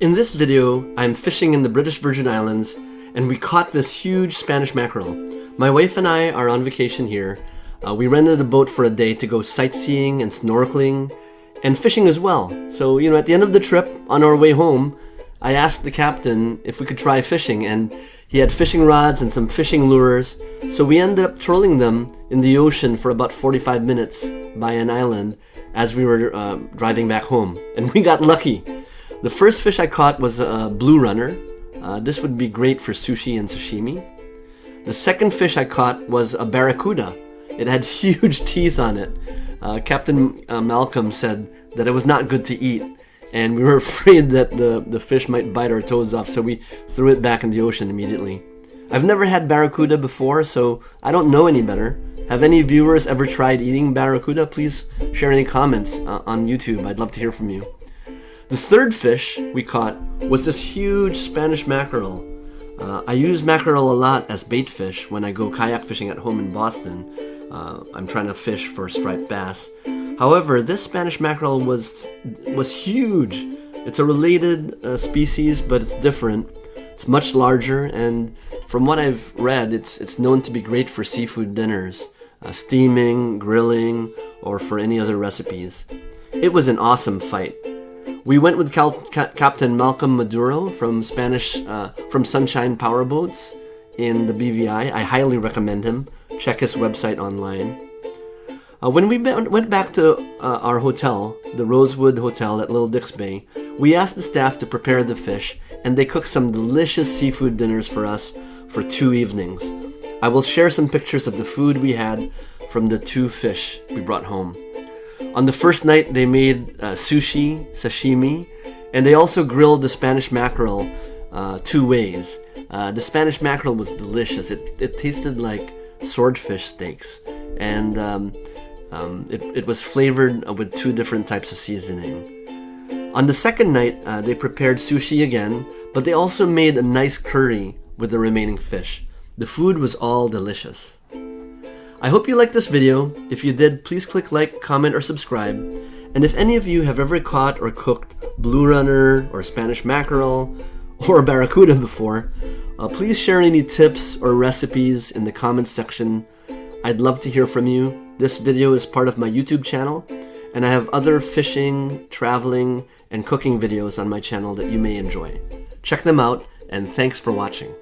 In this video, I'm fishing in the British Virgin Islands, and we caught this huge Spanish mackerel. My wife and I are on vacation here. We rented a boat for a day to go sightseeing and snorkeling and fishing as well. So, at the end of the trip, on our way home, I asked the captain if we could try fishing, and he had fishing rods and some fishing lures. So we ended up trolling them in the ocean for about 45 minutes by an island as we were driving back home. And we got lucky. The first fish I caught was a blue runner. This would be great for sushi and sashimi. The second fish I caught was a barracuda. It had huge teeth on it. Captain Malcolm said that it was not good to eat, and we were afraid that the fish might bite our toes off, so we threw it back in the ocean immediately. I've never had barracuda before, so I don't know any better. Have any viewers ever tried eating barracuda? Please share any comments on YouTube. I'd love to hear from you. The third fish we caught was this huge Spanish mackerel. I use mackerel a lot as bait fish when I go kayak fishing at home in Boston. I'm trying to fish for striped bass. However, this Spanish mackerel was huge. It's a related species, but it's different. It's much larger, and from what I've read, it's known to be great for seafood dinners, steaming, grilling, or for any other recipes. It was an awesome fight. We went with Captain Malcolm Maduro from Sunshine Powerboats in the BVI. I highly recommend him. Check his website online. When we went back to our hotel, the Rosewood Hotel at Little Dix Bay, we asked the staff to prepare the fish, and they cooked some delicious seafood dinners for us for 2 evenings. I will share some pictures of the food we had from the 2 fish we brought home. On the first night, they made sushi, sashimi, and they also grilled the Spanish mackerel 2 ways. The Spanish mackerel was delicious. It tasted like swordfish steaks, and it was flavored with 2 different types of seasoning. On the second night, they prepared sushi again, but they also made a nice curry with the remaining fish. The food was all delicious. I hope you liked this video. If you did, please click like, comment, or subscribe. And if any of you have ever caught or cooked blue runner or Spanish mackerel or barracuda before, please share any tips or recipes in the comments section. I'd love to hear from you. This video is part of my YouTube channel, and I have other fishing, traveling, and cooking videos on my channel that you may enjoy. Check them out, and thanks for watching.